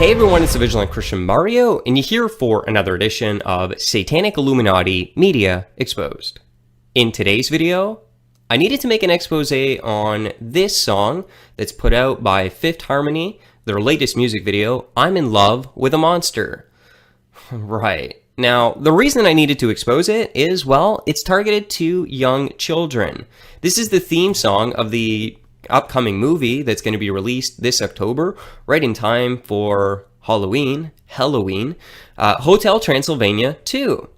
Hey everyone, it's the Vigilant Christian Mario, and you're here for another edition of Satanic Illuminati Media Exposed. In today's video, I needed to make an expose on this song that's put out by Fifth Harmony, their latest music video, I'm in Love with a Monster. Right. Now, the reason I needed to expose it is, well, it's targeted to young children. This is the theme song of the upcoming movie that's going to be released this October, right in time for Halloween, Hotel Transylvania 2.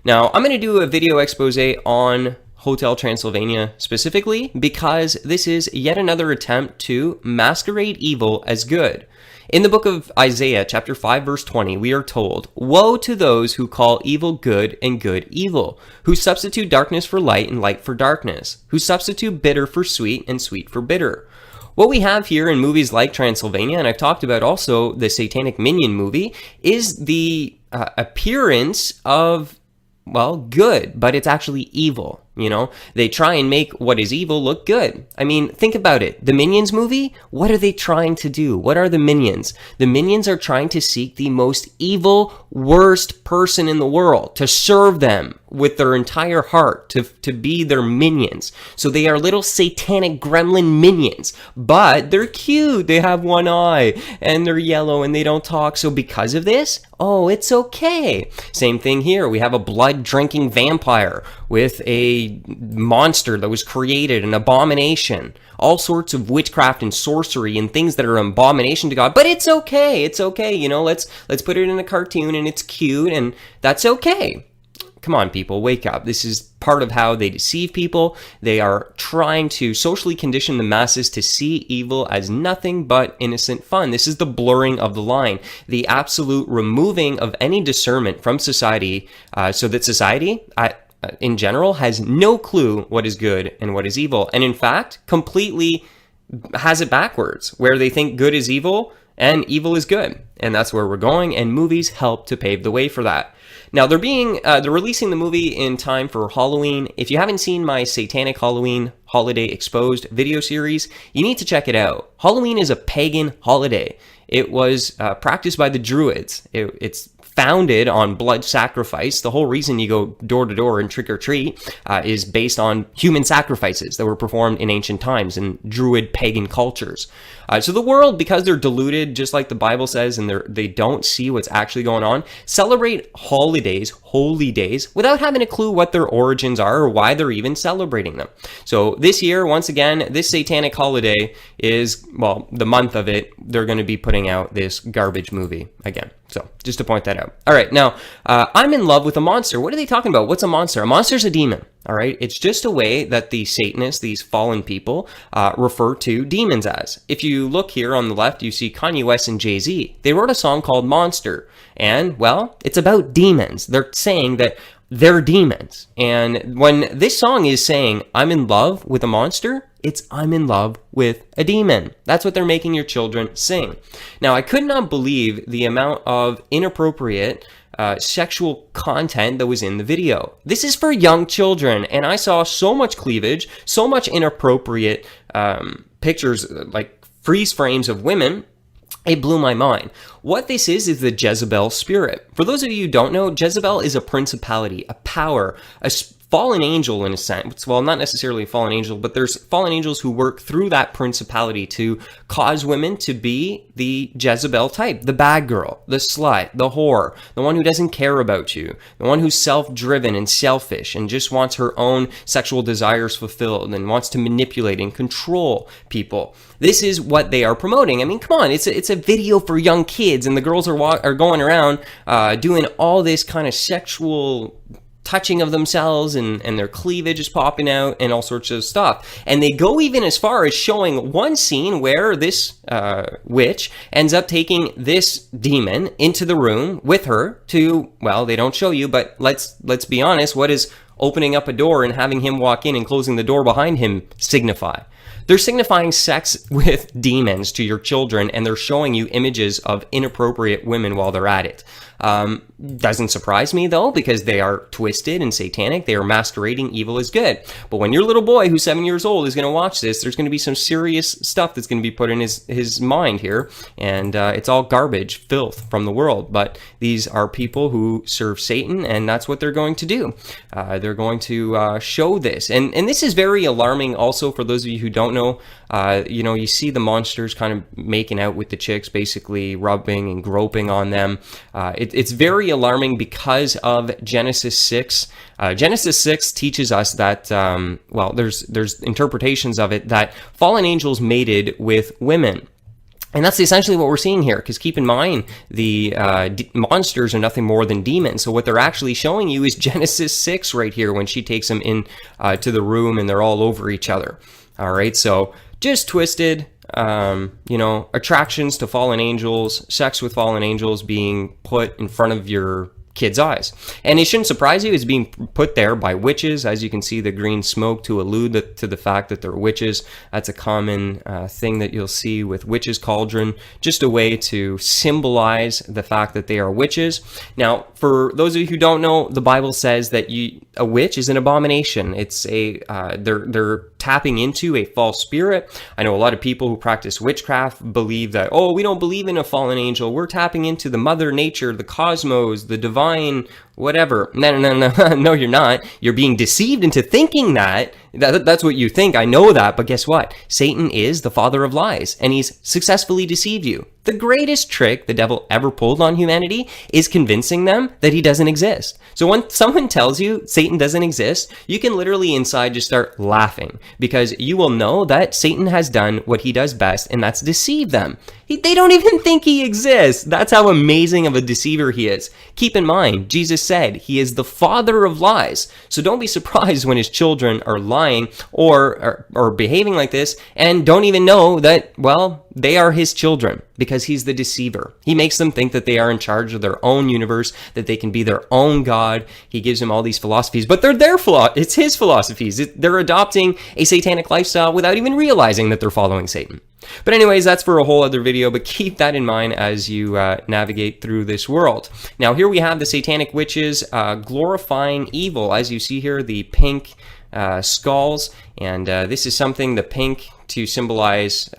Now, I'm going to do a video expose on Hotel Transylvania specifically because this is yet another attempt to masquerade evil as good. In the book of Isaiah, chapter 5, verse 20, we are told, "Woe to those who call evil good and good evil, who substitute darkness for light and light for darkness, who substitute bitter for sweet and sweet for bitter." What we have here in movies like Transylvania, and I've talked about also the Satanic Minion movie, is the appearance of, well, good, but it's actually evil. You know, they try and make what is evil look good. I mean, think about it. The Minions movie, what are they trying to do? What are the Minions? The Minions are trying to seek the most evil, worst person in the world, to serve them with their entire heart, to be their minions. So they are little satanic gremlin minions, but they're cute. They have one eye and they're yellow and they don't talk. So because of this, oh, it's okay. Same thing here. We have a blood-drinking vampire with a monster that was created, an abomination, all sorts of witchcraft and sorcery and things that are an abomination to God. But it's okay. It's okay. You know, let's put it in a cartoon and it's cute and that's okay. Come on, people, wake up. This is part of how they deceive people. They are trying to socially condition the masses to see evil as nothing but innocent fun. This is the blurring of the line, the absolute removing of any discernment from society, so that society, in general, has no clue what is good and what is evil. And in fact, completely has it backwards, where they think good is evil and evil is good. And that's where we're going, and movies help to pave the way for that. Now, they're releasing the movie in time for Halloween. If you haven't seen my Satanic Halloween Holiday Exposed video series, you need to check it out. Halloween is a pagan holiday. It was practiced by the Druids. It's founded on blood sacrifice. The whole reason you go door to door and trick or treat is based on human sacrifices that were performed in ancient times in Druid pagan cultures. So the world, because they're deluded, just like the Bible says, and they don't see what's actually going on, celebrate holidays, holy days, without having a clue what their origins are or why they're even celebrating them. So this year, once again, this satanic holiday is, well, the month of it, they're going to be putting out this garbage movie again. So just to point that out. All right, now, I'm in love with a monster. What are they talking about? What's a monster? A monster's a demon. All right, it's just a way that the Satanists, these fallen people, refer to demons as. If you look here on the left, you see Kanye West and Jay-Z. They wrote a song called Monster, and, well, it's about demons. They're saying that they're demons. And when this song is saying, I'm in love with a monster, it's I'm in love with a demon. That's what they're making your children sing. Now, I could not believe the amount of inappropriate sexual content that was in the video. This is for young children, and I saw so much cleavage, so much inappropriate pictures, like freeze frames of women. It blew my mind. What this is the Jezebel spirit. For those of you who don't know, Jezebel is a principality, a power, a fallen angel in a sense. Well, not necessarily a fallen angel, but there's fallen angels who work through that principality to cause women to be the Jezebel type, the bad girl, the slut, the whore, the one who doesn't care about you, the one who's self-driven and selfish and just wants her own sexual desires fulfilled and wants to manipulate and control people. This is what they are promoting. I mean, come on, it's a video for young kids, and the girls are going around doing all this kind of sexual touching of themselves, and their cleavage is popping out and all sorts of stuff. And they go even as far as showing one scene where this witch ends up taking this demon into the room with her to, well, they don't show you, but let's be honest, what is opening up a door and having him walk in and closing the door behind him signify? They're signifying sex with demons to your children, and they're showing you images of inappropriate women while they're at it. Doesn't surprise me though, because they are twisted and satanic. They are masquerading evil as good. But when your little boy who's 7 years old is going to watch this, there's going to be some serious stuff that's going to be put in his mind here, and it's all garbage, filth from the world. But these are people who serve Satan, and that's what they're going to do. They're going to show this, and this is very alarming. Also, for those of you who don't know, you see the monsters kind of making out with the chicks, basically rubbing and groping on them. It's very alarming because of Genesis 6. Genesis 6 teaches us that, there's interpretations of it that fallen angels mated with women. And that's essentially what we're seeing here, because keep in mind, the monsters are nothing more than demons. So what they're actually showing you is Genesis 6 right here, when she takes them in to the room and they're all over each other. All right, so just twisted, attractions to fallen angels, sex with fallen angels being put in front of your kids' eyes. And it shouldn't surprise you, it's being put there by witches. As you can see, the green smoke to allude to the fact that they're witches. That's a common thing that you'll see with witches' cauldron, just a way to symbolize the fact that they are witches. Now, for those of you who don't know, the Bible says that a witch is an abomination. It's they're tapping into a false spirit. I know a lot of people who practice witchcraft believe that, oh, we don't believe in a fallen angel. We're tapping into the mother nature, the cosmos, the divine, whatever. No, you're not. You're being deceived into thinking that's what you think. I know that, but guess what? Satan is the father of lies, and he's successfully deceived you. The greatest trick the devil ever pulled on humanity is convincing them that he doesn't exist. So when someone tells you Satan doesn't exist, you can literally inside just start laughing, because you will know that Satan has done what he does best, and that's deceive them. They don't even think he exists. That's how amazing of a deceiver he is. Keep in mind, Jesus said he is the father of lies. So don't be surprised when his children are lying or behaving like this and don't even know that, they are his children, because he's the deceiver. He makes them think that they are in charge of their own universe, that they can be their own God. He gives them all these philosophies, but they're it's his philosophies. They're adopting a satanic lifestyle without even realizing that they're following Satan. But anyways, that's for a whole other video, but keep that in mind as you navigate through this world. Now, here we have the satanic witches glorifying evil. As you see here, the pink skulls, and this is something, the pink, to symbolize,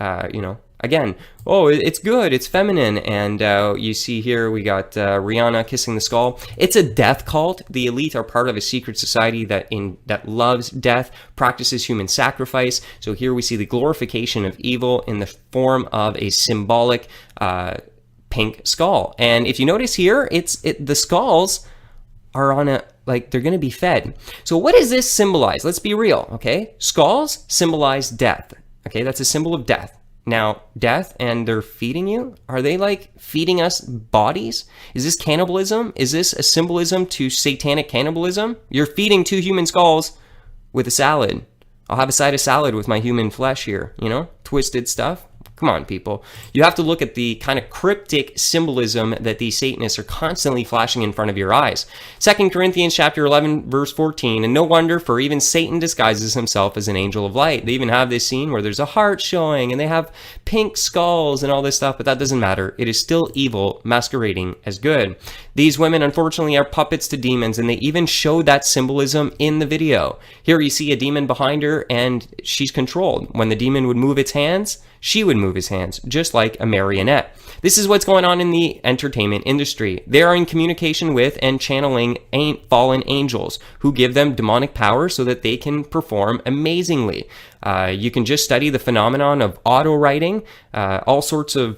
again, it's good, it's feminine. And you see here we got Rihanna kissing the skull. It's a death cult. The elite are part of a secret society that loves death, practices human sacrifice. So here we see the glorification of evil in the form of a symbolic pink skull. And if you notice here, the skulls are on they're going to be fed. So what does this symbolize? Let's be real, okay? Skulls symbolize death. Okay, that's a symbol of death. Now, death, and they're feeding you? Are they feeding us bodies? Is this cannibalism? Is this a symbolism to satanic cannibalism? You're feeding 2 human skulls with a salad. I'll have a side of salad with my human flesh here, twisted stuff. Come on, people. You have to look at the kind of cryptic symbolism that these Satanists are constantly flashing in front of your eyes. 2 Corinthians chapter 11, verse 14, and no wonder, for even Satan disguises himself as an angel of light. They even have this scene where there's a heart showing, and they have pink skulls and all this stuff, but that doesn't matter. It is still evil masquerading as good. These women, unfortunately, are puppets to demons, and they even show that symbolism in the video. Here you see a demon behind her, and she's controlled. When the demon would move its hands, she would move his hands, just like a marionette. This is what's going on in the entertainment industry. They are in communication with and channeling fallen angels who give them demonic power so that they can perform amazingly. You can just study the phenomenon of auto-writing. All sorts of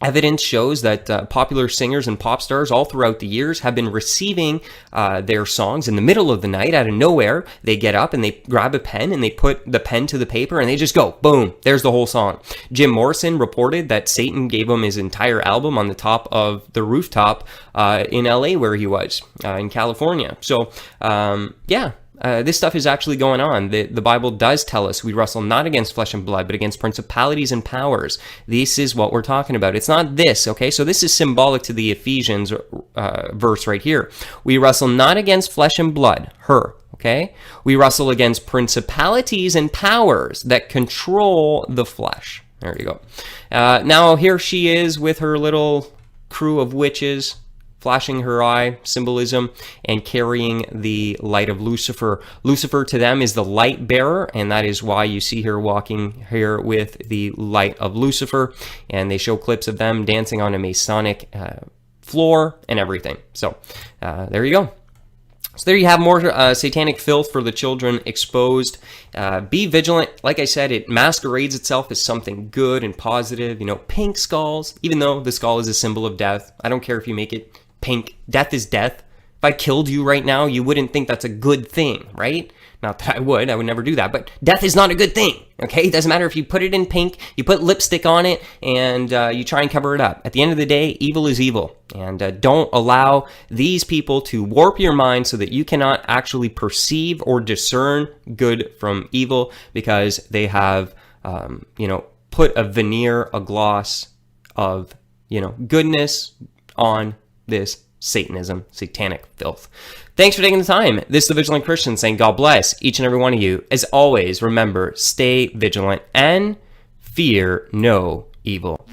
evidence shows that popular singers and pop stars all throughout the years have been receiving their songs in the middle of the night out of nowhere. They get up and they grab a pen and they put the pen to the paper and they just go, boom, there's the whole song. Jim Morrison reported that Satan gave him his entire album on the top of the rooftop in LA where he was, in California. So, this stuff is actually going on. The Bible does tell us we wrestle not against flesh and blood, but against principalities and powers. This is what we're talking about. It's not this, okay? So this is symbolic to the Ephesians verse right here. We wrestle not against flesh and blood, her, okay? We wrestle against principalities and powers that control the flesh. There you go. Now here she is with her little crew of witches, flashing her eye symbolism, and carrying the light of Lucifer. Lucifer to them is the light bearer, and that is why you see her walking here with the light of Lucifer. And they show clips of them dancing on a Masonic floor and everything. So there you go. So there you have more satanic filth for the children exposed. Be vigilant. Like I said, it masquerades itself as something good and positive. You know, pink skulls, even though the skull is a symbol of death. I don't care if you make it pink. Death is death. If I killed you right now, you wouldn't think that's a good thing, right? Not that I would never do that, but death is not a good thing, okay? It doesn't matter if you put it in pink, you put lipstick on it, and you try and cover it up. At the end of the day, evil is evil, and don't allow these people to warp your mind so that you cannot actually perceive or discern good from evil, because they have, put a veneer, a gloss of, goodness on this Satanism, satanic filth. Thanks for taking the time. This is the Vigilant Christian saying God bless each and every one of you. As always, remember, stay vigilant and fear no evil.